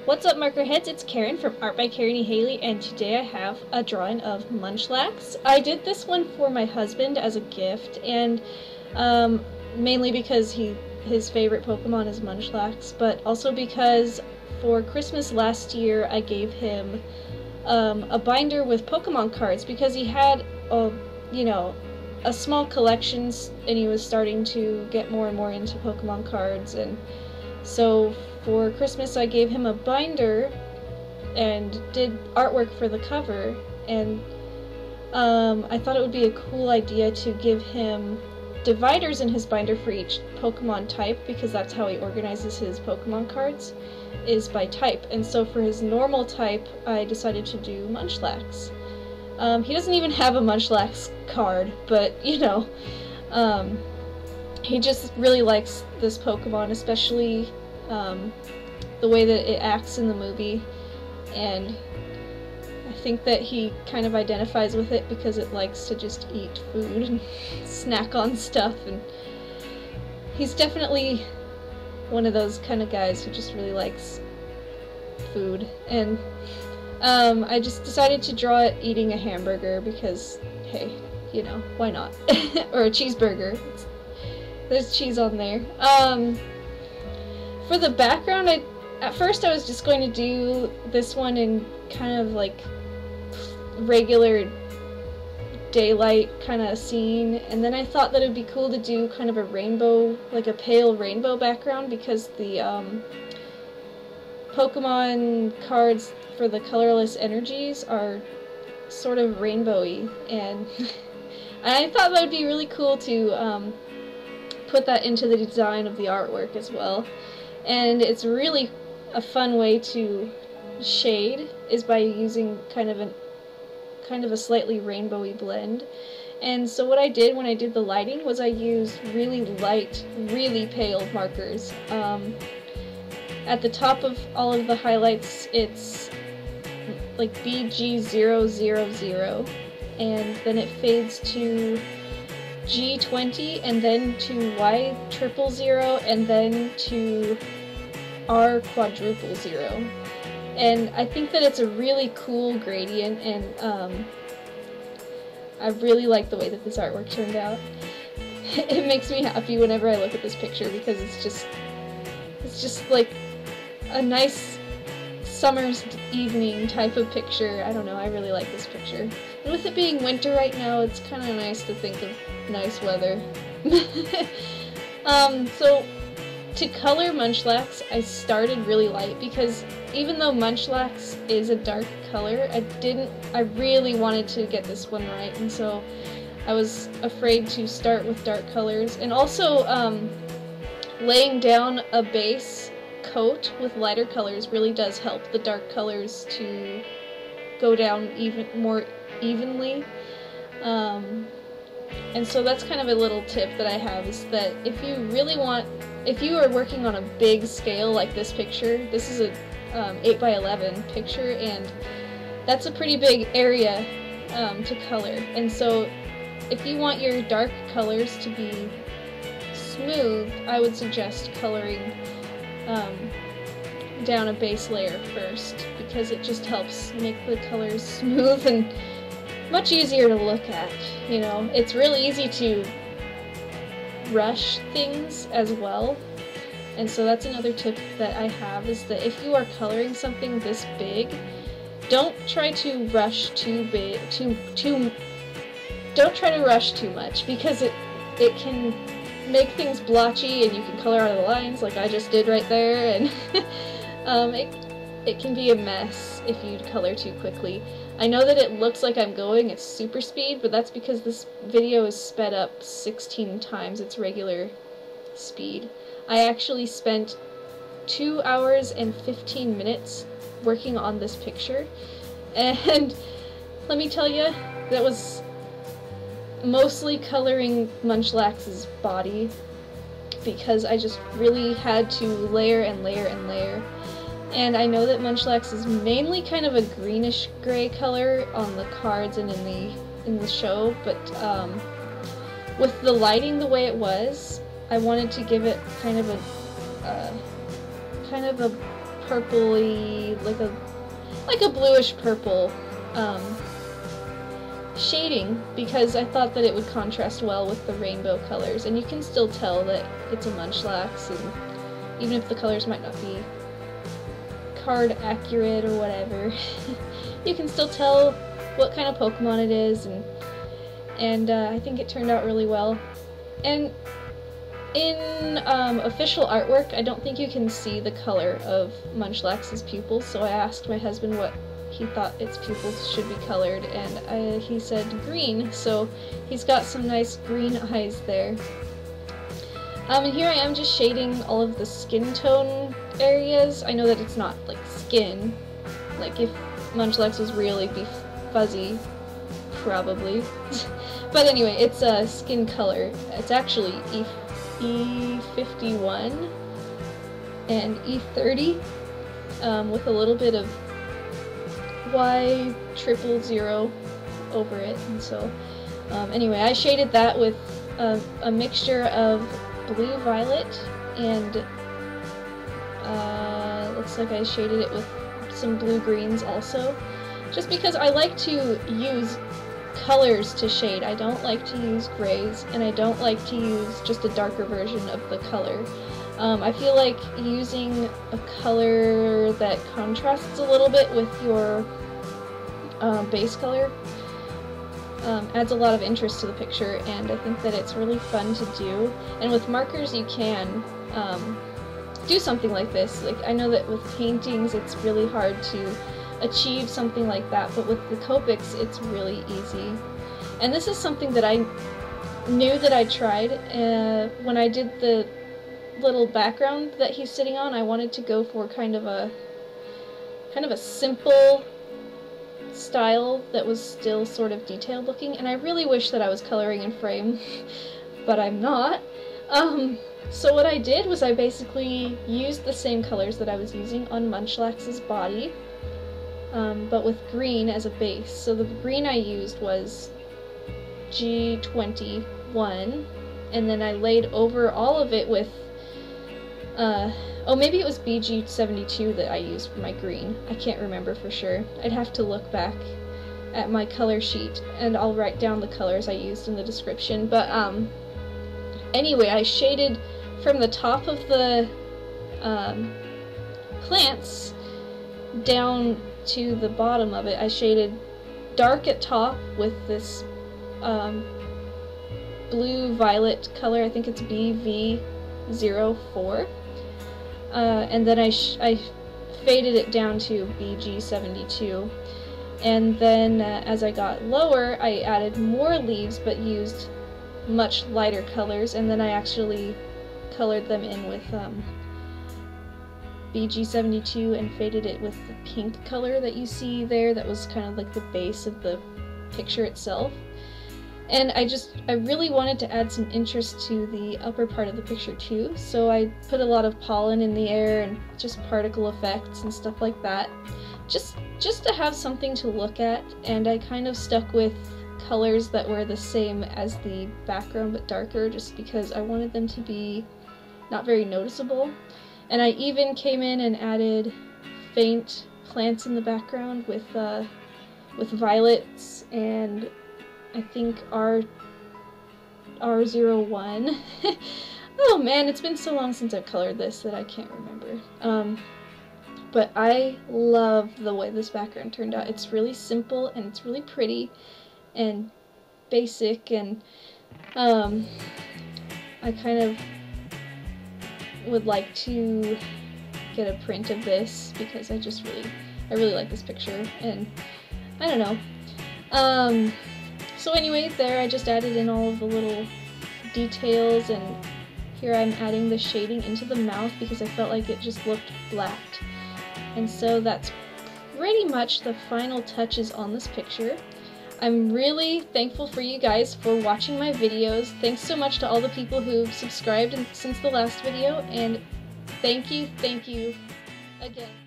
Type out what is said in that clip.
What's up, marker heads? It's Karen from Art by Karen E. Haley, and today I have a drawing of Munchlax. I did this one for my husband as a gift, and mainly because his favorite Pokemon is Munchlax, but also because for Christmas last year I gave him a binder with Pokemon cards because he had a small collection and he was starting to get more and more into Pokemon cards, and so for Christmas I gave him a binder and did artwork for the cover, and I thought it would be a cool idea to give him dividers in his binder for each Pokemon type, because that's how he organizes his Pokemon cards, is by type. And so for his normal type I decided to do Munchlax. He doesn't even have a Munchlax card, but he just really likes this Pokemon, especially the way that it acts in the movie, and I think that he kind of identifies with it because it likes to just eat food and snack on stuff, and he's definitely one of those kind of guys who just really likes food. And I just decided to draw it eating a hamburger because, hey, why not? Or a cheeseburger. There's cheese on there. For the background, at first I was just going to do this one in kind of like regular daylight kind of scene, and then I thought that it would be cool to do kind of a rainbow, like a pale rainbow background, because the Pokemon cards for the colorless energies are sort of rainbowy, and I thought that would be really cool to put that into the design of the artwork as well. And it's really a fun way to shade is by using kind of a slightly rainbowy blend. And so what I did when I did the lighting was I used really light, really pale markers. At the top of all of the highlights it's like BG000, and then it fades to G20, and then to Y000, and then to R000. And I think that it's a really cool gradient, and I really like the way that this artwork turned out. It makes me happy whenever I look at this picture because it's just like a nice summer's evening type of picture. I don't know, I really like this picture. And with it being winter right now, it's kind of nice to think of nice weather. So to color Munchlax, I started really light because even though Munchlax is a dark color, I really wanted to get this one right, and so I was afraid to start with dark colors. And also laying down a base coat with lighter colors really does help the dark colors to go down more evenly. And so that's kind of a little tip that I have, is that if you are working on a big scale like this picture, this is a 8x11 picture, and that's a pretty big area to color. And so if you want your dark colors to be smooth, I would suggest coloring down a base layer first, because it just helps make the colors smooth and much easier to look at. It's really easy to rush things as well, and so that's another tip that I have, is that if you are coloring something this big, don't try to rush don't try to rush too much, because it can make things blotchy and you can color out of the lines like I just did right there, and it can be a mess if you color too quickly. I know that it looks like I'm going at super speed, but that's because this video is sped up 16 times its regular speed. I actually spent 2 hours and 15 minutes working on this picture, and let me tell you, that was mostly coloring Munchlax's body, because I just really had to layer and layer and layer. And I know that Munchlax is mainly kind of a greenish gray color on the cards and in the show, but with the lighting the way it was, I wanted to give it kind of a purpley, like a bluish purple shading, because I thought that it would contrast well with the rainbow colors, and you can still tell that it's a Munchlax, and even if the colors might not be card accurate or whatever, you can still tell what kind of Pokemon it is, and I think it turned out really well. And in official artwork, I don't think you can see the color of Munchlax's pupils, so I asked my husband what he thought its pupils should be colored, and he said green, so he's got some nice green eyes there. And here I am just shading all of the skin tone areas. I know that it's not like skin, like if Munchlax was really be fuzzy, probably. But anyway, it's a skin color. It's actually E51 and E30 with a little bit of Y000 over it, and so anyway, I shaded that with a mixture of blue violet and looks like I shaded it with some blue greens also, just because I like to use colors to shade. I don't like to use grays, and I don't like to use just a darker version of the color. I feel like using a color that contrasts a little bit with your base color adds a lot of interest to the picture, and I think that it's really fun to do. And with markers you can do something like this. Like, I know that with paintings it's really hard to achieve something like that, but with the Copics it's really easy. And this is something that I knew that I tried when I did the little background that he's sitting on. I wanted to go for kind of a simple style that was still sort of detailed looking, and I really wish that I was coloring in frame, but I'm not. So what I did was I basically used the same colors that I was using on Munchlax's body, but with green as a base. So the green I used was G21, and then I laid over all of it with oh, maybe it was BG72 that I used for my green. I can't remember for sure. I'd have to look back at my color sheet, and I'll write down the colors I used in the description. But anyway, I shaded from the top of the plants down to the bottom of it. I shaded dark at top with this blue-violet color. I think it's BV04. And then I faded it down to BG72. And then as I got lower, I added more leaves but used much lighter colors, and then I actually colored them in with BG72 and faded it with the pink color that you see there. That was kind of like the base of the picture itself. And I really wanted to add some interest to the upper part of the picture too, so I put a lot of pollen in the air and just particle effects and stuff like that, just to have something to look at. And I kind of stuck with colors that were the same as the background but darker, just because I wanted them to be not very noticeable. And I even came in and added faint plants in the background with violets and I think R01. Oh man, it's been so long since I've colored this that I can't remember. But I love the way this background turned out. It's really simple and it's really pretty and basic, and I kind of would like to get a print of this because I really like this picture, and I don't know. So anyway, there I just added in all of the little details, and here I'm adding the shading into the mouth because I felt like it just looked flat. And so that's pretty much the final touches on this picture. I'm really thankful for you guys for watching my videos. Thanks so much to all the people who've subscribed since the last video, and thank you again.